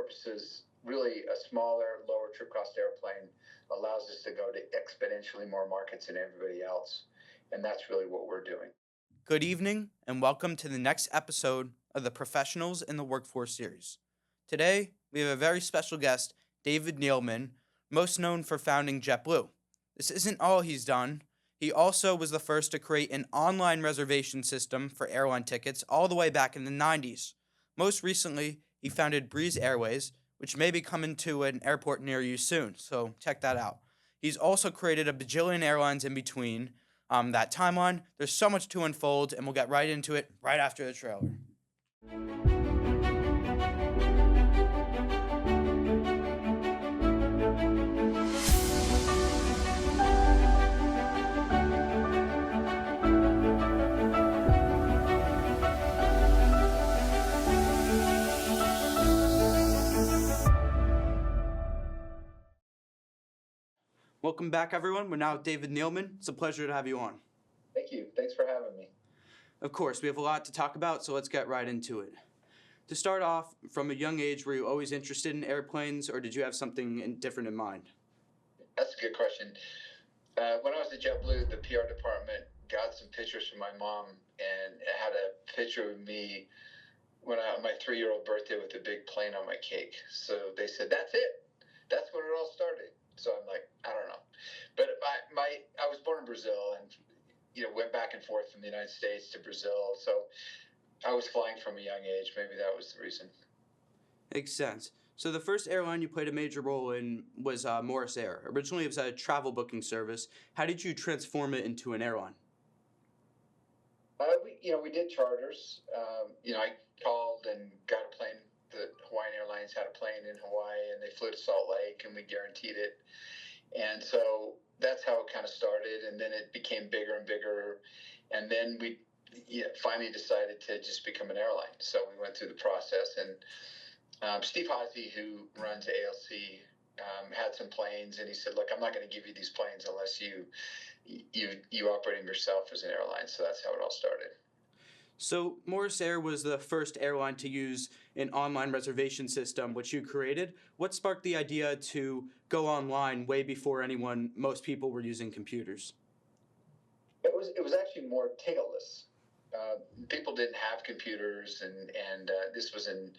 purposes, really a smaller, lower trip cost airplane allows us to go to exponentially more markets than everybody else. And that's really what we're doing. Good evening, and welcome to the next episode of the Professionals in the Workforce series. Today, we have a very special guest, David Neeleman, most known for founding JetBlue. This isn't all he's done. He also was the first to create an online reservation system for airline tickets all the way back in the 90s. Most recently, he founded Breeze Airways, which may be coming to an airport near you soon, so check that out. He's also created a bajillion airlines in between that timeline. There's so much to unfold, and we'll get right into it right after the trailer. Welcome back, everyone. We're now with David Neeleman. It's a pleasure to have you on. Thank you. Thanks for having me. Of course, we have a lot to talk about, so let's get right into it. To start off, from a young age, were you always interested in airplanes, or did you have something different in mind? That's a good question. When I was at JetBlue, the PR department got some pictures from my mom, and it had a picture of me on my 3-year-old birthday with a big plane on my cake. So they said, that's it. That's when it all started. So I'm like, I don't know. But I was born in Brazil and, went back and forth from the United States to Brazil. So I was flying from a young age. Maybe that was the reason. Makes sense. So the first airline you played a major role in was Morris Air. Originally, it was a travel booking service. How did you transform it into an airline? We did charters. I called and got a plane. The Hawaiian Airlines had a plane in Hawaii, and they flew to Salt Lake, and we guaranteed it. And so that's how it kind of started, and then it became bigger and bigger. And then we finally decided to just become an airline. So we went through the process, and Steve Hazy, who runs ALC, had some planes, and he said, look, I'm not going to give you these planes unless you operate them yourself as an airline. So that's how it all started. So Morris Air was the first airline to use an online reservation system, which you created. What sparked the idea to go online way before most people were using computers? It was actually more ticketless. People didn't have computers, and this was in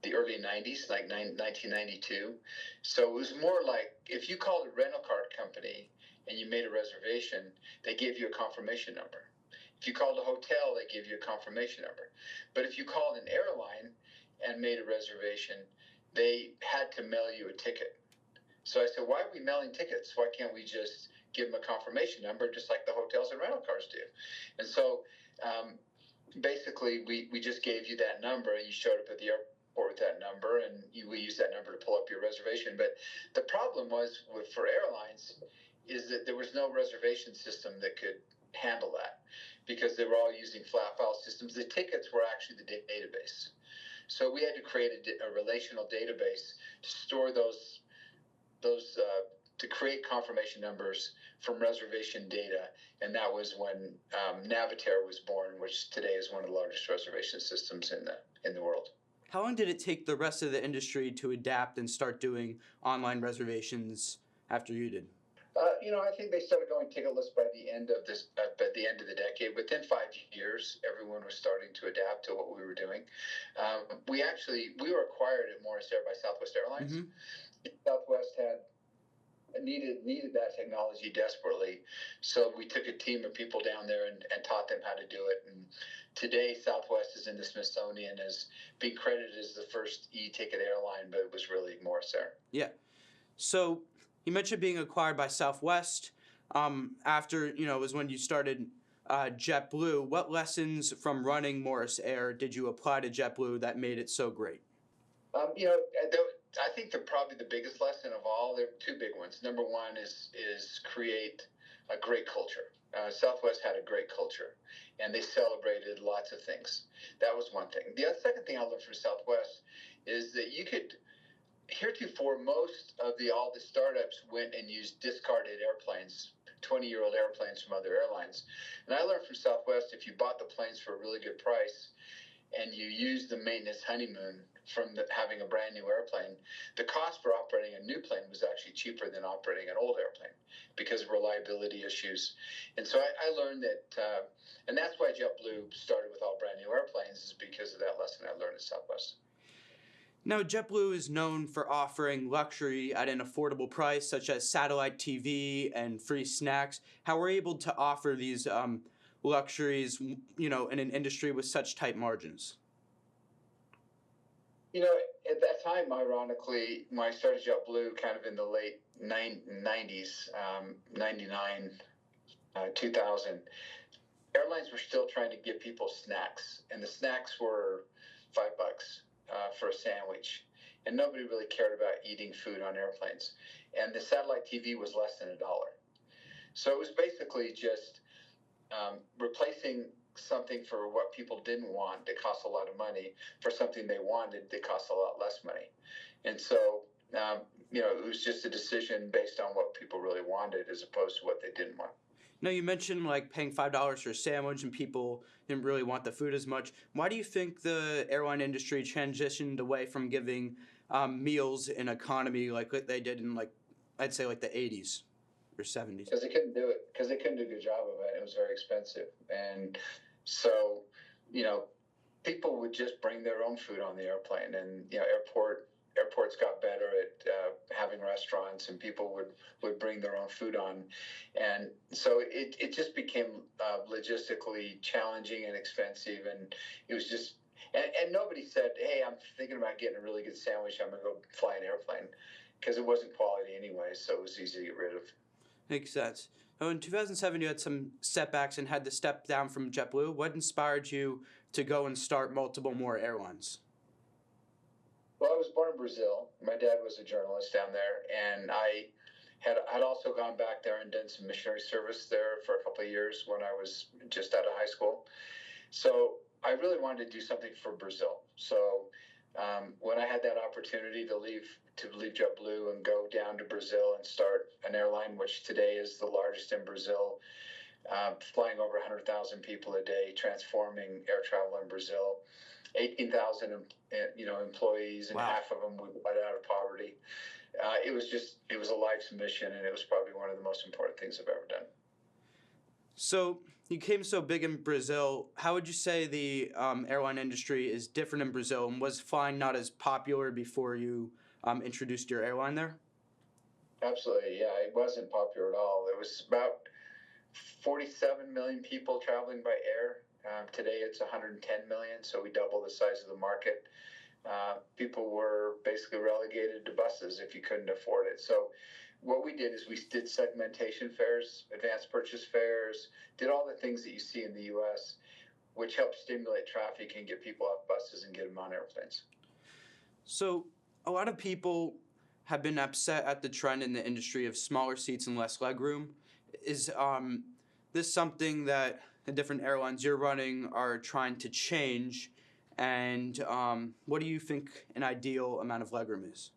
the early 90s, like 1992. So it was more like if you called a rental car company and you made a reservation, they gave you a confirmation number. If you called a hotel, they give you a confirmation number. But if you called an airline and made a reservation, they had to mail you a ticket. So I said, why are we mailing tickets? Why can't we just give them a confirmation number just like the hotels and rental cars do? And so basically, we just gave you that number, and you showed up at the airport with that number, and we used that number to pull up your reservation. But the problem was for airlines is that there was no reservation system that could handle that, because they were all using flat file systems. The tickets were actually the database. So we had to create a relational database to store those to create confirmation numbers from reservation data. And that was when Navitaire was born, which today is one of the largest reservation systems in the world. How long did it take the rest of the industry to adapt and start doing online reservations after you did? I think they started going ticketless by the end of the decade. Within 5 years, everyone was starting to adapt to what we were doing. We were acquired at Morris Air by Southwest Airlines. Mm-hmm. Southwest needed that technology desperately, so we took a team of people down there and taught them how to do it. And today, Southwest is in the Smithsonian as being credited as the first e-ticket airline, but it was really Morris Air. Yeah. So you mentioned being acquired by Southwest. After, was when you started JetBlue. What lessons from running Morris Air did you apply to JetBlue that made it so great? I think probably the biggest lesson of all, there are two big ones. Number one is create a great culture. Southwest had a great culture, and they celebrated lots of things. That was one thing. The second thing I learned from Southwest is that heretofore, most of all the startups went and used discarded airplanes, 20-year-old airplanes from other airlines. And I learned from Southwest, if you bought the planes for a really good price and you used the maintenance honeymoon having a brand new airplane, the cost for operating a new plane was actually cheaper than operating an old airplane because of reliability issues. And so I learned that, and that's why JetBlue started with all brand new airplanes, is because of that lesson I learned at Southwest. Now, JetBlue is known for offering luxury at an affordable price, such as satellite TV and free snacks. How are we able to offer these luxuries, in an industry with such tight margins? At that time, ironically, when I started JetBlue kind of in the late 90s, 99, 2000, airlines were still trying to give people snacks, and the snacks were $5 for a sandwich, and nobody really cared about eating food on airplanes. And the satellite TV was less than $1. So it was basically just replacing something for what people didn't want that cost a lot of money for something they wanted that cost a lot less money. And so, it was just a decision based on what people really wanted as opposed to what they didn't want. Now, you mentioned like paying $5 for a sandwich and people didn't really want the food as much. Why do you think the airline industry transitioned away from giving meals in economy like they did in, I'd say, the 80s or 70s? Because they couldn't do it. Because they couldn't do a good job of it. It was very expensive. And so, people would just bring their own food on the airplane. And, airports got better at having restaurants, and people would bring their own food on. And so it just became logistically challenging and expensive. And it was just, and nobody said, hey, I'm thinking about getting a really good sandwich, I'm going to go fly an airplane, because it wasn't quality anyway, so it was easy to get rid of. Makes sense. So in 2007, you had some setbacks and had to step down from JetBlue. What inspired you to go and start multiple more airlines? Well, I was born in Brazil. My dad was a journalist down there, and I had also gone back there and done some missionary service there for a couple of years when I was just out of high school. So I really wanted to do something for Brazil. So when I had that opportunity to leave JetBlue and go down to Brazil and start an airline, which today is the largest in Brazil, flying over 100,000 people a day, transforming air travel in Brazil, 18,000 employees, and wow. Half of them we got out of poverty. It was a life's mission, and it was probably one of the most important things I've ever done. So you came so big in Brazil. How would you say the airline industry is different in Brazil, and was flying not as popular before you introduced your airline there? Absolutely, yeah. It wasn't popular at all. There was about 47 million people traveling by air. Today it's 110 million, so we double the size of the market. People were basically relegated to buses if you couldn't afford it. So what we did is we did segmentation fares, advanced purchase fares, did all the things that you see in the U.S., which helped stimulate traffic and get people off buses and get them on airplanes. So a lot of people have been upset at the trend in the industry of smaller seats and less legroom. Is this something that the different airlines you're running are trying to change? And what do you think an ideal amount of legroom is?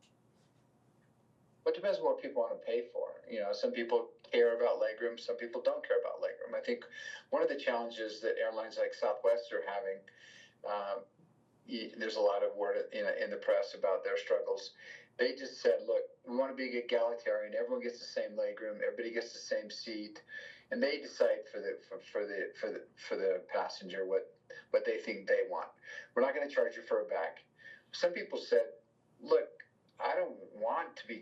Well, it depends on what people want to pay for. Some people care about legroom, some people don't care about legroom. I think one of the challenges that airlines like Southwest are having, there's a lot of word in the press about their struggles. They just said, look, we want to be egalitarian. Everyone gets the same legroom. Everybody gets the same seat, and they decide for the passenger what they think they want. We're not going to charge you for a bag. Some people said, look, I want to be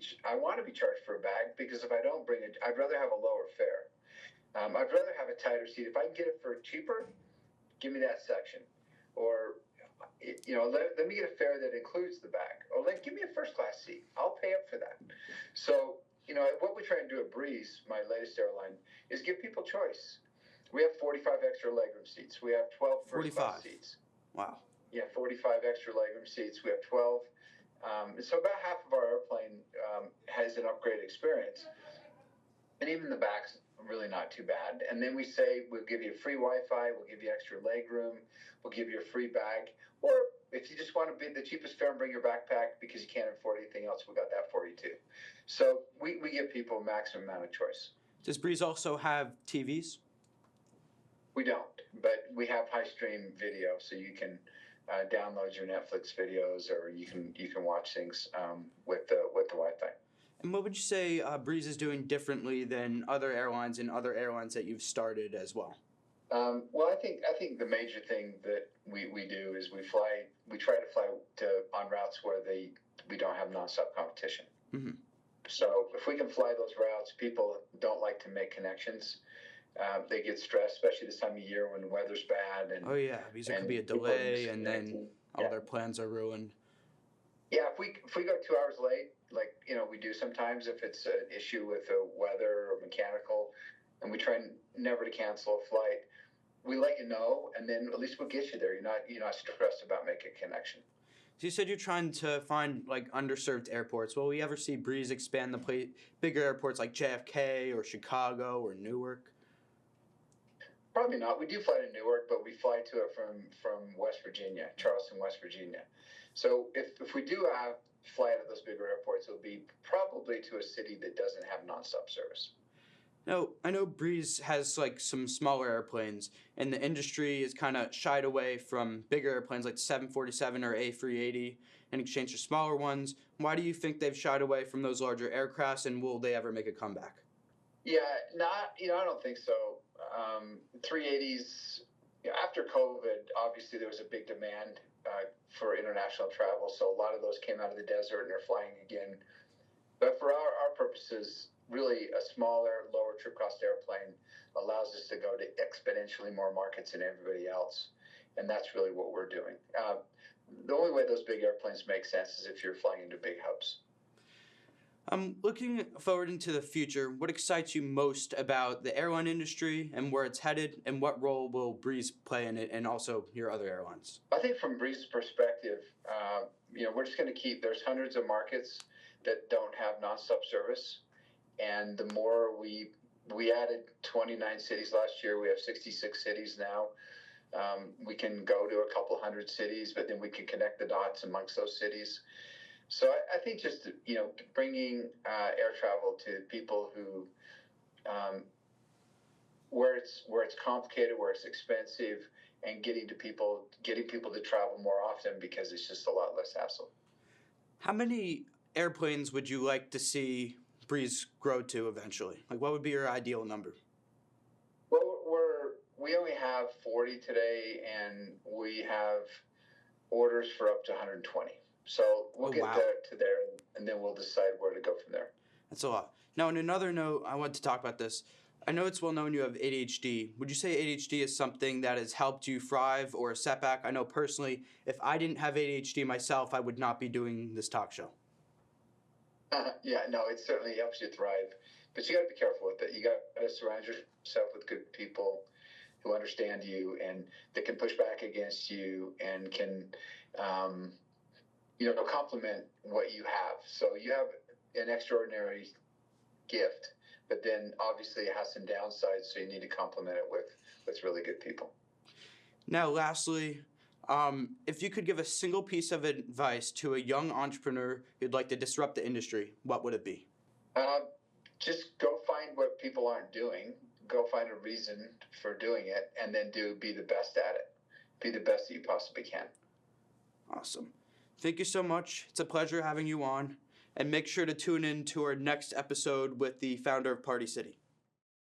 charged for a bag, because if I don't bring it, I'd rather have a lower fare. I'd rather have a tighter seat. If I can get it for cheaper, give me that section. Or let me get a fare that includes the bag, or give me a first class seat. I'll pay up for that. So, what we try and do at Breeze, my latest airline, is give people choice. We have 45 extra legroom seats. We have 12 first class seats. Wow. Yeah, 45 extra legroom seats. We have 12. So about half of our airplane has an upgrade experience. And even the back's really not too bad. And then we say, we'll give you free Wi-Fi, we'll give you extra legroom, we'll give you a free bag. Or if you just want to be the cheapest fare and bring your backpack because you can't afford anything else, we got that for you too. So we give people a maximum amount of choice. Does Breeze also have TVs? We don't, but we have high stream video, so you can download your Netflix videos, or you can watch things with the Wi-Fi. And what would you say Breeze is doing differently than other airlines and other airlines that you've started as well? Well, I think the major thing that we do is we try to fly on routes where we don't have nonstop competition. Mm-hmm. So if we can fly those routes, people don't like to make connections. They get stressed, especially this time of year when the weather's bad. And oh yeah, because there could be a delay, and then all their plans are ruined. Yeah, if we go 2 hours late, like we do sometimes, if it's an issue with the weather or mechanical, and we try never to cancel a flight, we let you know, and then at least we'll get you there. You're not stressed about making a connection. So you said you're trying to find like underserved airports. Will we ever see Breeze expand the bigger airports like JFK or Chicago or Newark? Probably not. We do fly to Newark, but we fly to it from West Virginia, Charleston, West Virginia. So if we do fly out of those bigger airports, it'll be probably to a city that doesn't have nonstop service. Now, I know Breeze has like some smaller airplanes, and the industry is kind of shied away from bigger airplanes like the 747 or A380 in exchange for smaller ones. Why do you think they've shied away from those larger aircrafts, and will they ever make a comeback? Yeah, I don't think so. 380s, after COVID, obviously there was a big demand for international travel, so a lot of those came out of the desert and they're flying again. But for our purposes, really a smaller, lower trip cost airplane allows us to go to exponentially more markets than everybody else, and that's really what we're doing. The only way those big airplanes make sense is if you're flying into big hubs. Looking forward into the future, what excites you most about the airline industry and where it's headed, and what role will Breeze play in it, and also your other airlines? I think from Breeze's perspective, we're just going to there's hundreds of markets that don't have nonstop service, and the more we added 29 cities last year, we have 66 cities now. We can go to a couple hundred cities, but then we can connect the dots amongst those cities. So I think just bringing air travel to people who where it's complicated, where it's expensive, and getting people to travel more often because it's just a lot less hassle. How many airplanes would you like to see Breeze grow to eventually? Like, what would be your ideal number? Well, we only have 40 today, and we have orders for up to 120. So we'll get to there, and then we'll decide where to go from there. That's a lot. Now, on another note, I want to talk about this. I know it's well known you have ADHD. Would you say ADHD is something that has helped you thrive or a setback? I know personally, if I didn't have ADHD myself, I would not be doing this talk show. Yeah, no, it certainly helps you thrive. But you got to be careful with it. You got to surround yourself with good people who understand you and that can push back against you and can complement what you have. So you have an extraordinary gift, but then obviously it has some downsides, so you need to complement it with really good people. Now, lastly, if you could give a single piece of advice to a young entrepreneur who'd like to disrupt the industry, what would it be? Just go find what people aren't doing. Go find a reason for doing it, and then be the best at it. Be the best that you possibly can. Awesome. Thank you so much. It's a pleasure having you on. And make sure to tune in to our next episode with the founder of Party City.